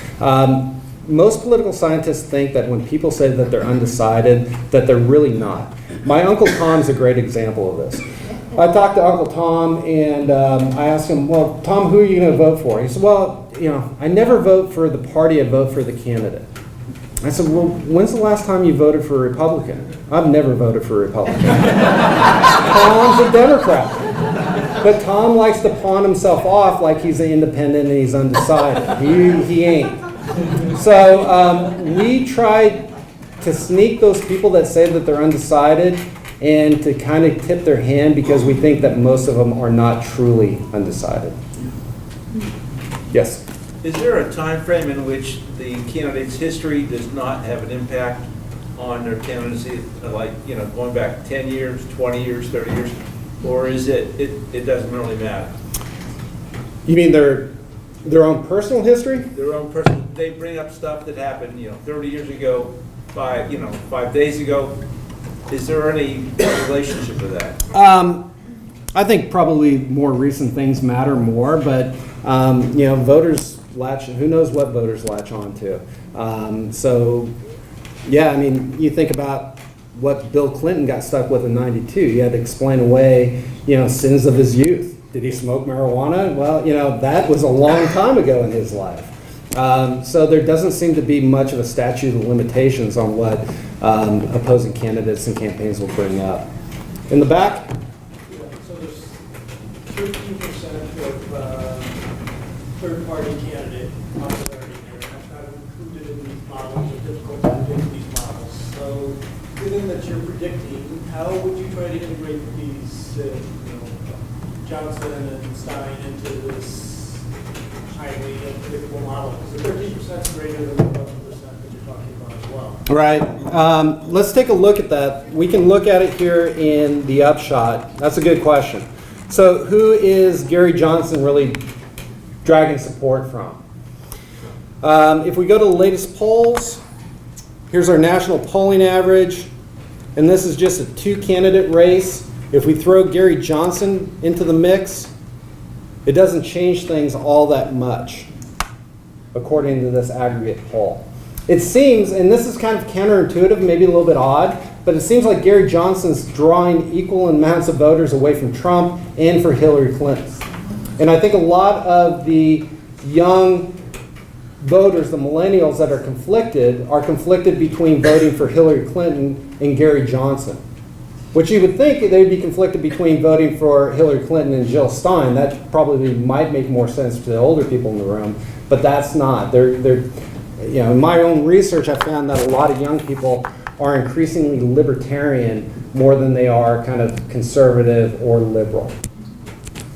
Most political scientists think that when people say that they're undecided, that they're really not. My Uncle Tom's a great example of this. I talked to Uncle Tom, and I asked him, well, Tom, who are you going to vote for? He said, well, I never vote for the party, I vote for the candidate. I said, well, when's the last time you voted for a Republican? I've never voted for a Republican. Tom's a Democrat. But Tom likes to pawn himself off like he's an independent and he's undecided. He ain't. So we try to sneak those people that say that they're undecided and to kind of tip their hand because we think that most of them are not truly undecided. Yes? Is there a time frame in which the candidate's history does not have an impact on their candidacy, like, going back 10 years, 20 years, 30 years? Or is it doesn't really matter? You mean their own personal history? Their own personal, they bring up stuff that happened, 30 years ago, 5 days ago. Is there any relationship to that? I think probably more recent things matter more, but voters latch. Who knows what voters latch on to? So, yeah, I mean, you think about what Bill Clinton got stuck with in '92. He had to explain away, sins of his youth. Did he smoke marijuana? Well, that was a long time ago in his life. So there doesn't seem to be much of a statute of limitations on what opposing candidates and campaigns will bring up. In the back? So there's 13% of third-party candidate popularity there. That's not included in these models. It's difficult to predict these models. So given that you're predicting, how would you try to integrate these, Johnson and Stein into this highly unpredictable model? Because the 13% is greater than the 11% that you're talking about as well. Right. Let's take a look at that. We can look at it here in the upshot. That's a good question. So who is Gary Johnson really dragging support from? If we go to the latest polls, here's our national polling average, and this is just a two-candidate race. If we throw Gary Johnson into the mix, it doesn't change things all that much, according to this aggregate poll. It seems, and this is kind of counterintuitive, maybe a little bit odd, but it seems like Gary Johnson's drawing equal amounts of voters away from Trump and for Hillary Clinton. And I think a lot of the young voters, the millennials that are conflicted between voting for Hillary Clinton and Gary Johnson. Which you would think they would be conflicted between voting for Hillary Clinton and Jill Stein. That probably might make more sense to the older people in the room, but that's not. In my own research, I found that a lot of young people are increasingly libertarian more than they are kind of conservative or liberal.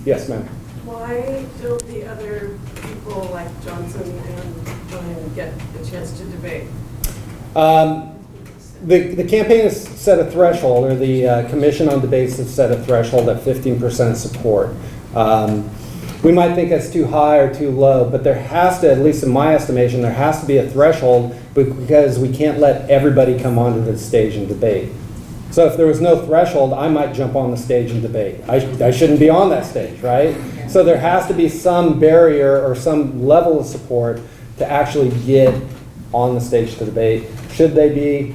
Yes, ma'am. Why don't the other people like Johnson and Stein get a chance to debate? The campaign has set a threshold, or the Commission on Debates has set a threshold at 15% support. We might think that's too high or too low, but there has to, at least in my estimation, there has to be a threshold because we can't let everybody come onto the stage and debate. So if there was no threshold, I might jump on the stage and debate. I shouldn't be on that stage, right? So there has to be some barrier or some level of support to actually get on the stage to debate. Should they be?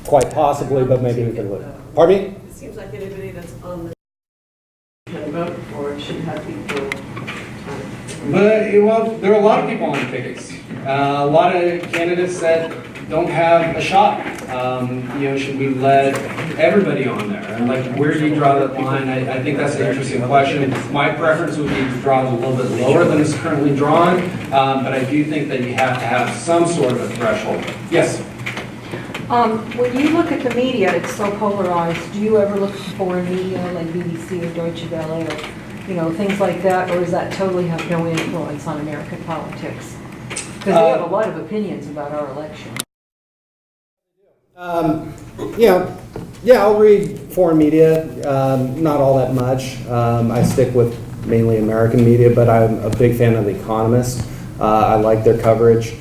Quite possibly, but maybe we could look. Pardon me? It seems like anybody that's on the can vote for it should have people. Well, there are a lot of people on the tickets. A lot of candidates that don't have a shot. Should we let everybody on there? Like, where do you draw that line? I think that's an interesting question. My preference would be to draw it a little bit lower than it's currently drawn, but I do think that you have to have some sort of a threshold. Yes? When you look at the media, it's so polarized. Do you ever look for foreign media like BBC or Deutsche Welle or things like that, or does that totally have no influence on American politics? Because they have a lot of opinions about our election. I'll read foreign media, not all that much. I stick with mainly American media, but I'm a big fan of The Economist. I like their coverage.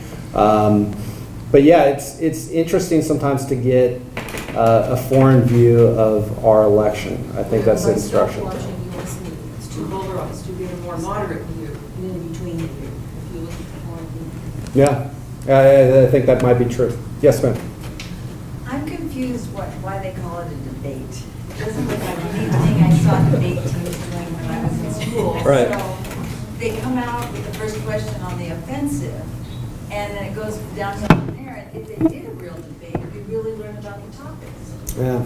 But yeah, it's interesting sometimes to get a foreign view of our election. I think that's instructional. Watching U.S. media, it's too polarized. You get a more moderate view, and in between view, if you look at the foreign media. Yeah, I think that might be true. Yes, ma'am. I'm confused why they call it a debate. It doesn't look like anything I saw debate teams doing when I was in school. Right. So they come out with the first question on the offensive, and then it goes downhill from there. And if they did a real debate, we really learn about the topics. Yeah.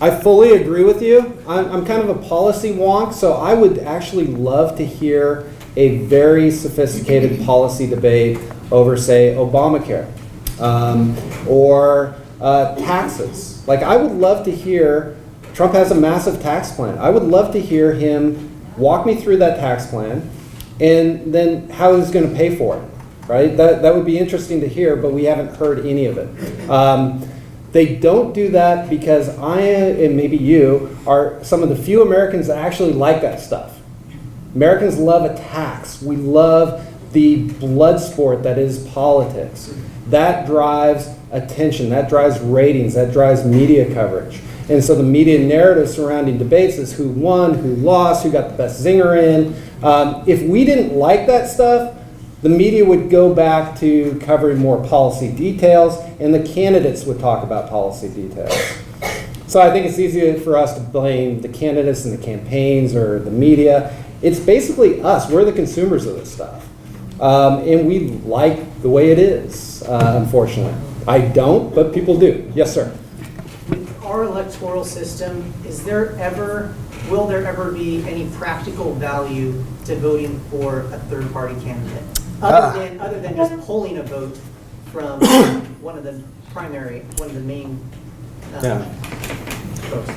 I fully agree with you. I'm kind of a policy wonk, so I would actually love to hear a very sophisticated policy debate over, say, Obamacare or taxes. Like, I would love to hear, Trump has a massive tax plan. I would love to hear him walk me through that tax plan and then how he's going to pay for it, right? That would be interesting to hear, but we haven't heard any of it. They don't do that because I, and maybe you, are some of the few Americans that actually like that stuff. Americans love a tax. We love the blood sport that is politics. That drives attention, that drives ratings, that drives media coverage. And so the media narrative surrounding debates is who won, who lost, who got the best zinger in. If we didn't like that stuff, the media would go back to covering more policy details, and the candidates would talk about policy details. So I think it's easy for us to blame the candidates and the campaigns or the media. It's basically us. We're the consumers of this stuff. And we like the way it is, unfortunately. I don't, but people do. Yes, sir. With our electoral system, will there ever be any practical value to voting for a third-party candidate? Other than just pulling a vote from one of the main Yeah. folks?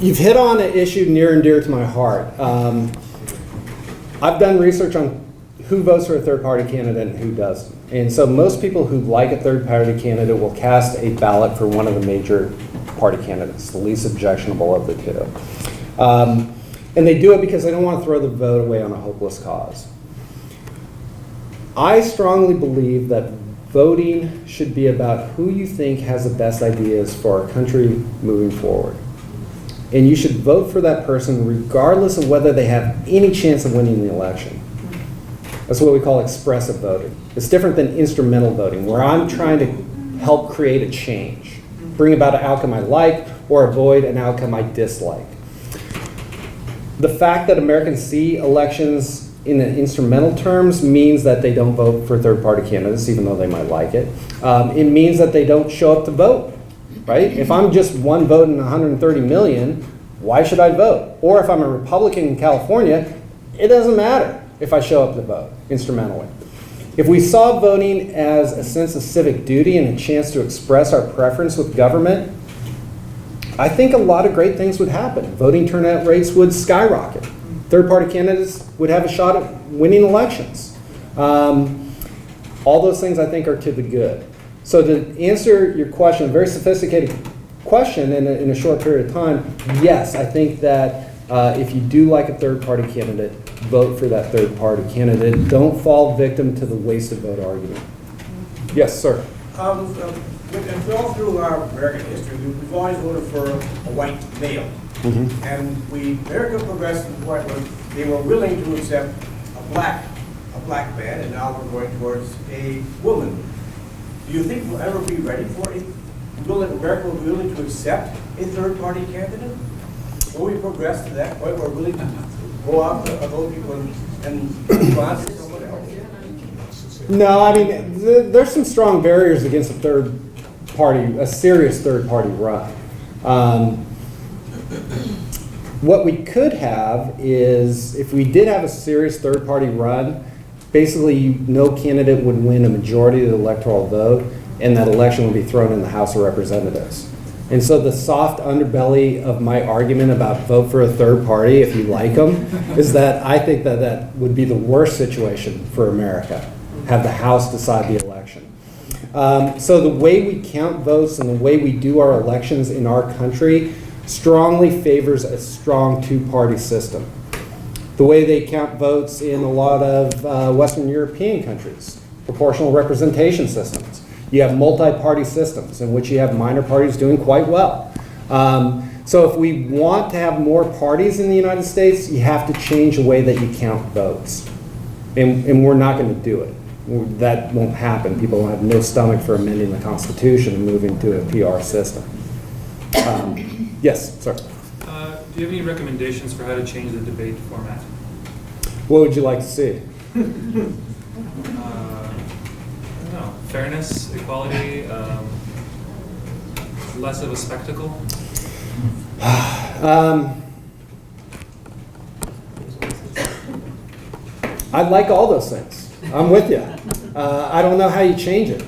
You've hit on an issue near and dear to my heart. I've done research on who votes for a third-party candidate and who doesn't. And so most people who like a third-party candidate will cast a ballot for one of the major party candidates, the least objectionable of the two. And they do it because they don't want to throw the vote away on a hopeless cause. I strongly believe that voting should be about who you think has the best ideas for our country moving forward. And you should vote for that person regardless of whether they have any chance of winning the election. That's what we call expressive voting. It's different than instrumental voting, where I'm trying to help create a change, bring about an outcome I like or avoid an outcome I dislike. The fact that Americans see elections in the instrumental terms means that they don't vote for third-party candidates, even though they might like it. It means that they don't show up to vote, right? If I'm just one vote in 130 million, why should I vote? Or if I'm a Republican in California, it doesn't matter if I show up to vote instrumentally. If we saw voting as a sense of civic duty and a chance to express our preference with government, I think a lot of great things would happen. Voting turnout rates would skyrocket. Third-party candidates would have a shot at winning elections. All those things I think are to the good. So to answer your question, a very sophisticated question in a short period of time, yes, I think that if you do like a third-party candidate, vote for that third-party candidate. Don't fall victim to the wasted vote argument. Yes, sir. And all through our American history, we've always voted for a white male. Mm-hmm. And American progressive white ones, they were willing to accept a black man, and now we're going towards a woman. Do you think we'll ever be ready for it? America will be willing to accept a third-party candidate? Will we progress to that point where we're willing to go out and vote people and respond to someone else? No, I mean, there's some strong barriers against a serious third-party run. What we could have is, if we did have a serious third-party run, basically no candidate would win a majority of the electoral vote, and that election would be thrown in the House of Representatives. And so the soft underbelly of my argument about vote for a third party if you like them is that I think that that would be the worst situation for America, have the House decide the election. So the way we count votes and the way we do our elections in our country strongly favors a strong two-party system. The way they count votes in a lot of Western European countries, proportional representation systems. You have multi-party systems in which you have minor parties doing quite well. So if we want to have more parties in the United States, you have to change the way that you count votes. And we're not going to do it. That won't happen. People will have no stomach for amending the Constitution and moving to a PR system. Yes, sir. Do you have any recommendations for how to change the debate format? What would you like to see? I don't know. Fairness, equality, less of a spectacle? I like all those things. I'm with you. I don't know how you change it.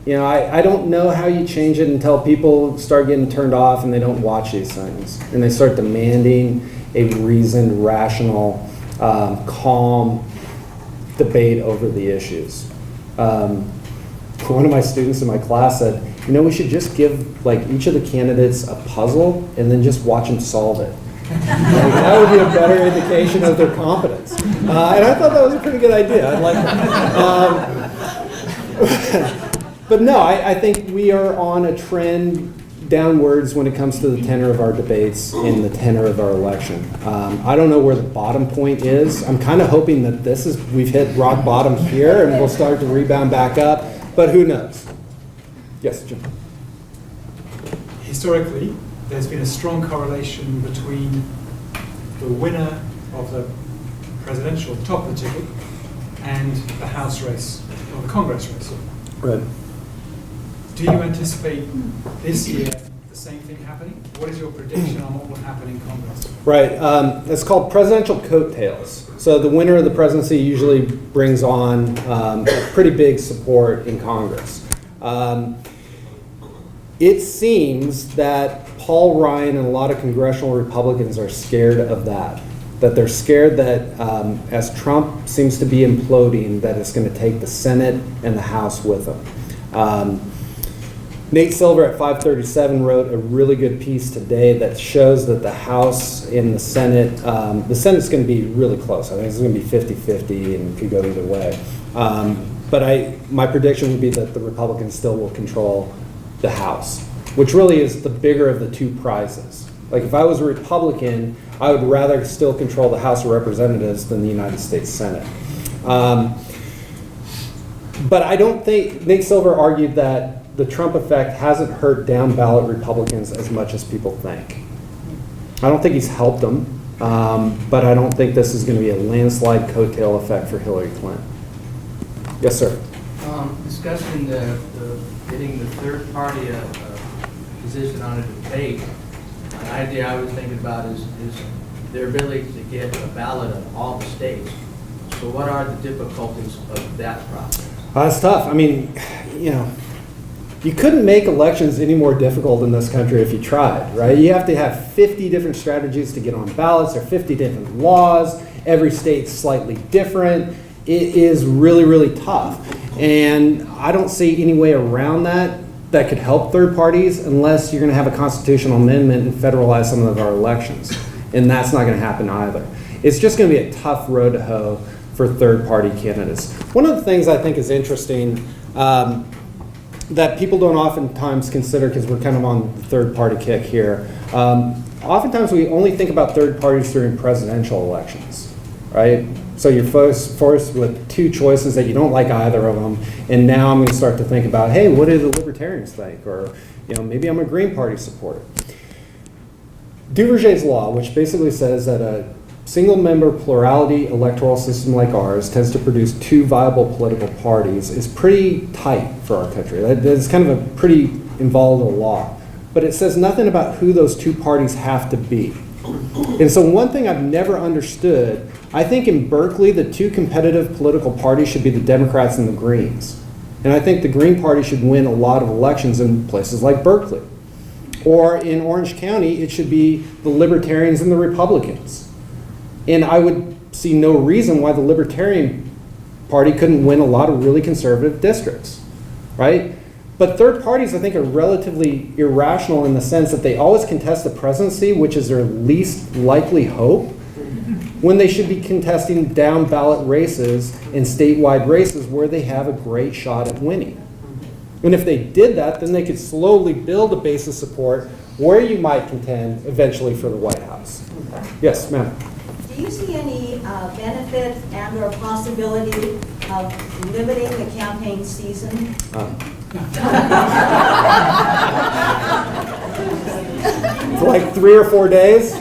You know, I don't know how you change it until people start getting turned off and they don't watch these things. And they start demanding a reasoned, rational, calm debate over the issues. One of my students in my class said, you know, we should just give like each of the candidates a puzzle and then just watch them solve it. Like, that would be a better indication of their competence. And I thought that was a pretty good idea. I like that. But no, I think we are on a trend downwards when it comes to the tenor of our debates and the tenor of our election. I don't know where the bottom point is. I'm kind of hoping that we've hit rock bottom here and we'll start to rebound back up, but who knows? Yes, Jim. Historically, there's been a strong correlation between the winner of the presidential, top of the ticket, and the House race, or the Congress race. Right. Do you anticipate this year the same thing happening? What is your prediction on what will happen in Congress? Right. It's called presidential coattails. So the winner of the presidency usually brings on pretty big support in Congress. It seems that Paul Ryan and a lot of congressional Republicans are scared of that. That they're scared that as Trump seems to be imploding, that it's going to take the Senate and the House with him. Nate Silver at 537 wrote a really good piece today that shows that the House and the Senate's going to be really close. I think it's going to be 50-50 and could go either way. But my prediction would be that the Republicans still will control the House, which really is the bigger of the two prizes. Like if I was a Republican, I would rather still control the House of Representatives than the United States Senate. But I don't think, Nate Silver argued that the Trump effect hasn't hurt down ballot Republicans as much as people think. I don't think he's helped them, but I don't think this is going to be a landslide coattail effect for Hillary Clinton. Yes, sir. Discussing the getting the third party a position on a debate, an idea I was thinking about is their ability to get a ballot of all the states. So what are the difficulties of that process? That's tough. I mean, you couldn't make elections any more difficult in this country if you tried, right? You have to have 50 different strategies to get on ballots. There are 50 different laws. Every state's slightly different. It is really, really tough. And I don't see any way around that could help third parties unless you're going to have a constitutional amendment and federalize some of our elections. And that's not going to happen either. It's just going to be a tough road to hoe for third party candidates. One of the things I think is interesting that people don't oftentimes consider, because we're kind of on the third party kick here, oftentimes we only think about third parties during presidential elections, right? So you're forced with two choices that you don't like either of them, and now I'm going to start to think about, hey, what do the libertarians think? Or maybe I'm a Green Party supporter. Duverger's law, which basically says that a single-member plurality electoral system like ours tends to produce two viable political parties, is pretty tight for our country. That's kind of a pretty involved law. But it says nothing about who those two parties have to be. And so one thing I've never understood, I think in Berkeley, the two competitive political parties should be the Democrats and the Greens. And I think the Green Party should win a lot of elections in places like Berkeley. Or in Orange County, it should be the Libertarians and the Republicans. And I would see no reason why the Libertarian Party couldn't win a lot of really conservative districts, right? But third parties, I think, are relatively irrational in the sense that they always contest the presidency, which is their least likely hope, when they should be contesting down ballot races and statewide races where they have a great shot at winning. And if they did that, then they could slowly build a base of support where you might contend eventually for the White House. Yes, ma'am. Do you see any benefit and or possibility of limiting the campaign season? For like 3 or 4 days?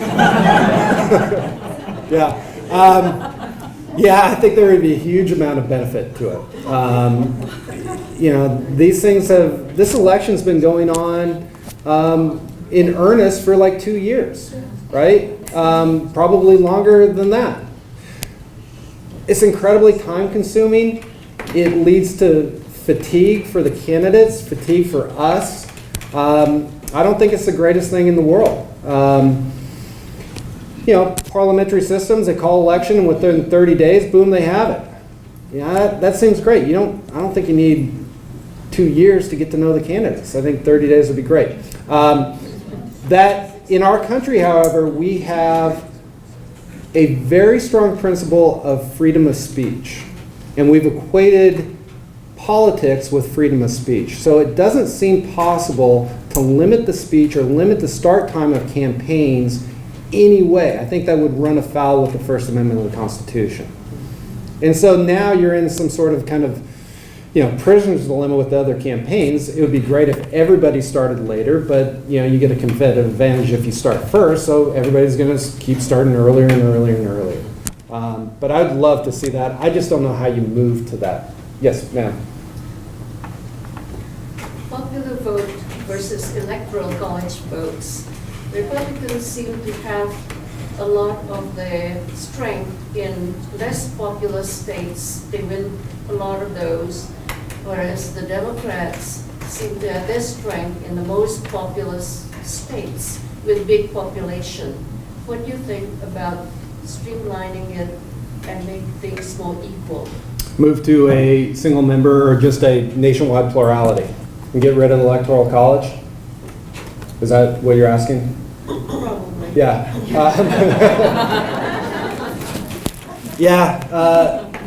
Yeah. Yeah, I think there would be a huge amount of benefit to it. These things this election's been going on in earnest for like 2 years, right? Probably longer than that. It's incredibly time consuming. It leads to fatigue for the candidates, fatigue for us. I don't think it's the greatest thing in the world. Parliamentary systems, they call election, and within 30 days, boom, they have it. That seems great. I don't think you need 2 years to get to know the candidates. I think 30 days would be great. That in our country, however, we have a very strong principle of freedom of speech, and we've equated politics with freedom of speech. So it doesn't seem possible to limit the speech or limit the start time of campaigns anyway. I think that would run afoul with the First Amendment of the Constitution. And so now you're in some sort of kind of, prisoner's dilemma with the other campaigns. It would be great if everybody started later, but you get a competitive advantage if you start first, so everybody's going to keep starting earlier and earlier and earlier. But I'd love to see that. I just don't know how you move to that. Yes, ma'am. Popular vote versus electoral college votes. Republicans seem to have a lot of their strength in less populous states. They win a lot of those, whereas the Democrats seem to have their strength in the most populous states with big population. What do you think about streamlining it and make things more equal? Move to a single member or just a nationwide plurality and get rid of the electoral college? Is that what you're asking? Probably. Yeah.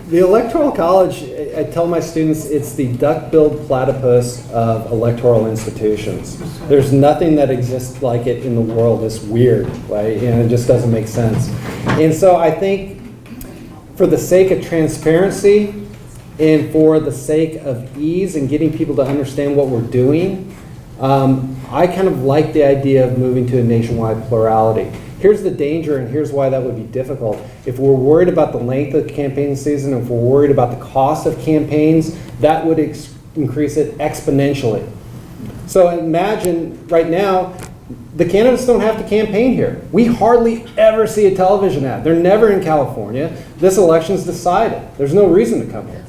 The electoral college, I tell my students, it's the duck-billed platypus of electoral institutions. There's nothing that exists like it in the world. It's weird, right? And it just doesn't make sense. And so I think for the sake of transparency and for the sake of ease and getting people to understand what we're doing, I kind of like the idea of moving to a nationwide plurality. Here's the danger, and here's why that would be difficult. If we're worried about the length of the campaign season, if we're worried about the cost of campaigns, that would increase it exponentially. So imagine right now, the candidates don't have to campaign here. We hardly ever see a television ad. They're never in California. This election's decided. There's no reason to come here.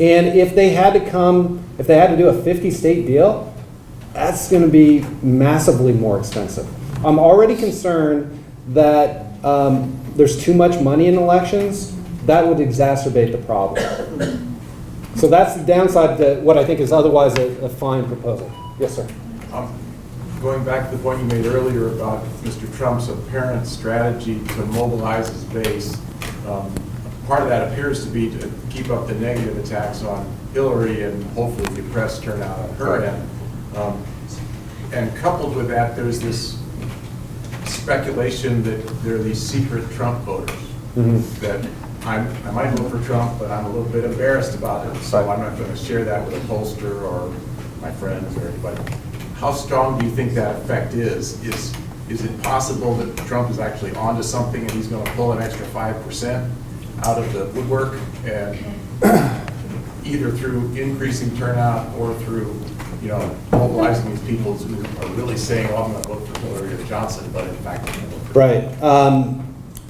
And if they had to do a 50-state deal, that's going to be massively more expensive. I'm already concerned that there's too much money in elections. That would exacerbate the problem. So that's the downside to what I think is otherwise a fine proposal. Yes, sir. Going back to the point you made earlier about Mr. Trump's apparent strategy to mobilize his base, part of that appears to be to keep up the negative attacks on Hillary and hopefully depress turnout on her end. And coupled with that, there's this speculation that there are these secret Trump voters that I might vote for Trump, but I'm a little bit embarrassed about it, so I'm not going to share that with a pollster or my friends or anybody. How strong do you think that effect is? Is it possible that Trump is actually onto something and he's going to pull an extra 5% out of the woodwork, and either through increasing turnout or through mobilizing these people who are really saying, oh, I'm going to vote for Hillary or Johnson, but in fact, I'm going to vote for Right.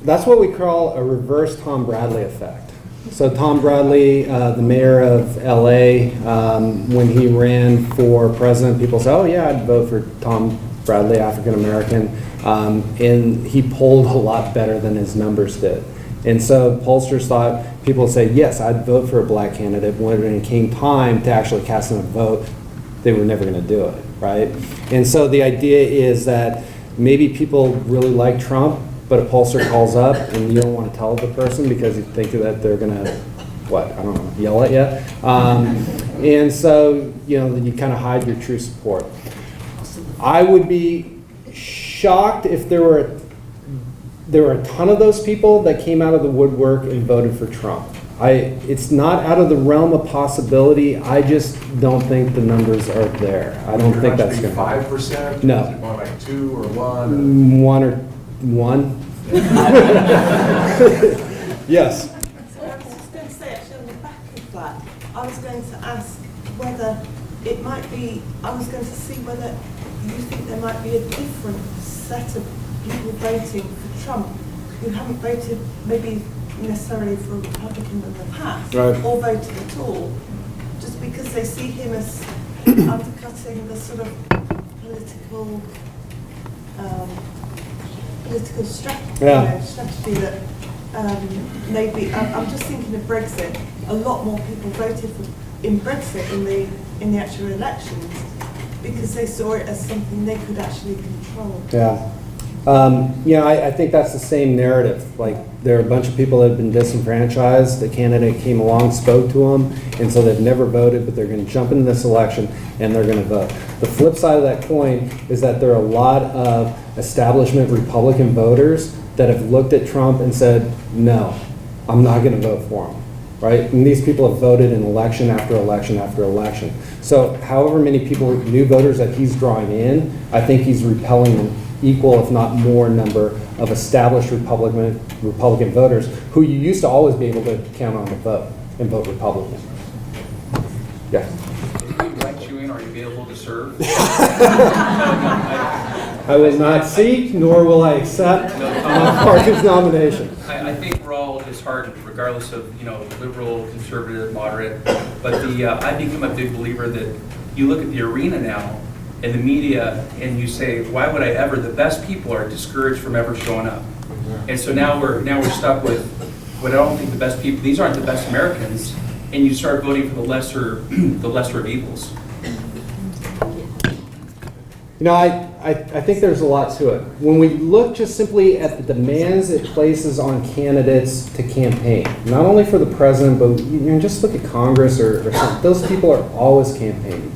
That's what we call a reverse Tom Bradley effect. So Tom Bradley, the mayor of LA, when he ran for president, people say, oh yeah, I'd vote for Tom Bradley, African American, and he polled a lot better than his numbers did. And so pollsters thought, people would say, yes, I'd vote for a black candidate. When it came time to actually cast a vote, they were never going to do it, right? And so the idea is that maybe people really like Trump, but a pollster calls up and you don't want to tell the person because you think that they're going to, yell at you. And so, you kind of hide your true support. I would be shocked if there were a ton of those people that came out of the woodwork and voted for Trump. It's not out of the realm of possibility. I just don't think the numbers are there. I don't think that's going to happen. 5%? No. Is it more like 2 or 1? One. Yes. So I was just going to say, actually, on the back of that, I was going to ask whether it might be, I was going to see whether you think there might be a different set of people voting for Trump who haven't voted maybe necessarily for a Republican in the past, right, or voted at all, just because they see him as undercutting the sort of political strategy, strategy that maybe, I'm just thinking of Brexit. A lot more people voted in Brexit in the actual elections because they saw it as something they could actually control. Yeah. I think that's the same narrative. Like, there are a bunch of people that have been disenfranchised. The candidate came along, spoke to them, and so they've never voted, but they're going to jump into this election and they're going to vote. The flip side of that coin is that there are a lot of establishment Republican voters that have looked at Trump and said, no, I'm not going to vote for him. right? And these people have voted in election after election after election. So however many people, new voters that he's drawing in, I think he's repelling an equal, if not more, number of established Republican voters who you used to always be able to count on to vote and vote Republican. Yeah. If we elect you in, are you available to serve? I will not seek, nor will I accept my party's nomination. I think we're all disheartened, regardless of, liberal, conservative, moderate. But I've become a big believer that you look at the arena now and the media and you say, why would I ever? The best people are discouraged from ever showing up. And so now we're stuck with what I don't think the best people, these aren't the best Americans, and you start voting for the lesser of evils. I think there's a lot to it. When we look just simply at the demands it places on candidates to campaign, not only for the president, but just look at Congress or something, those people are always campaigning.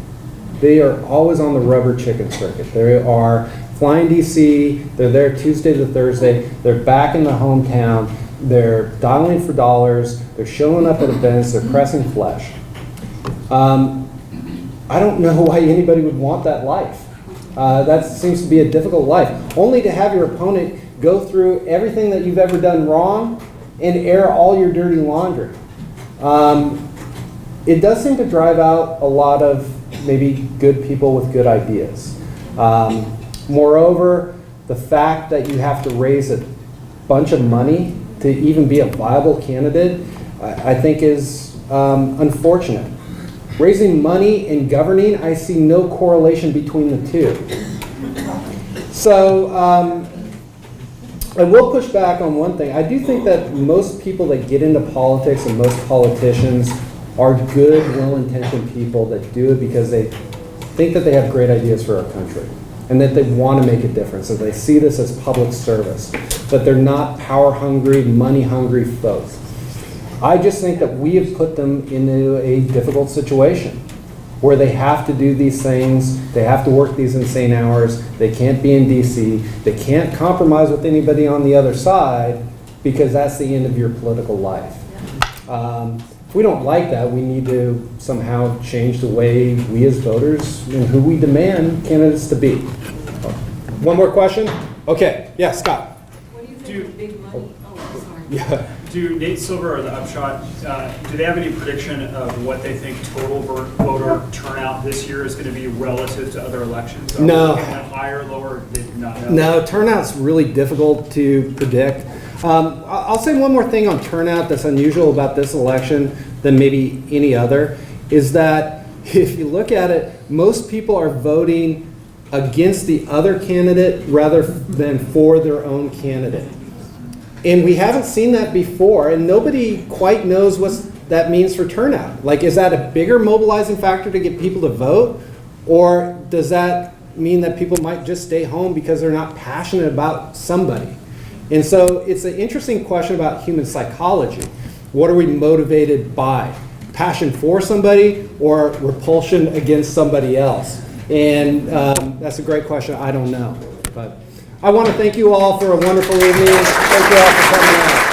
They are always on the rubber chicken circuit. They are flying DC, they're there Tuesday to Thursday, they're back in the hometown, they're dialing for dollars, they're showing up at events, they're pressing flesh. I don't know why anybody would want that life. That seems to be a difficult life. Only to have your opponent go through everything that you've ever done wrong and air all your dirty laundry. It does seem to drive out a lot of maybe good people with good ideas. Moreover, the fact that you have to raise a bunch of money to even be a viable candidate, I think is unfortunate. Raising money and governing, I see no correlation between the two. So I will push back on one thing. I do think that most people that get into politics and most politicians are good, well-intentioned people that do it because they think that they have great ideas for our country and that they want to make a difference, that they see this as public service, that they're not power-hungry, money-hungry folks. I just think that we have put them into a difficult situation where they have to do these things, they have to work these insane hours, they can't be in DC, they can't compromise with anybody on the other side because that's the end of your political life. If we don't like that, we need to somehow change the way we as voters and who we demand candidates to be. One more question? Okay, yeah, Scott. What do you think of big money? Oh, sorry. Yeah. Do Nate Silver or the Upshot, do they have any prediction of what they think total voter turnout this year is going to be relative to other elections? No. Higher, lower? They do not know. No, turnout's really difficult to predict. I'll say one more thing on turnout that's unusual about this election than maybe any other, is that if you look at it, most people are voting against the other candidate rather than for their own candidate. And we haven't seen that before, and nobody quite knows what that means for turnout. Like, is that a bigger mobilizing factor to get people to vote? Or does that mean that people might just stay home because they're not passionate about somebody? And so it's an interesting question about human psychology. What are we motivated by? Passion for somebody or repulsion against somebody else? And that's a great question. I don't know. But I want to thank you all for a wonderful evening. Thank you all for coming out.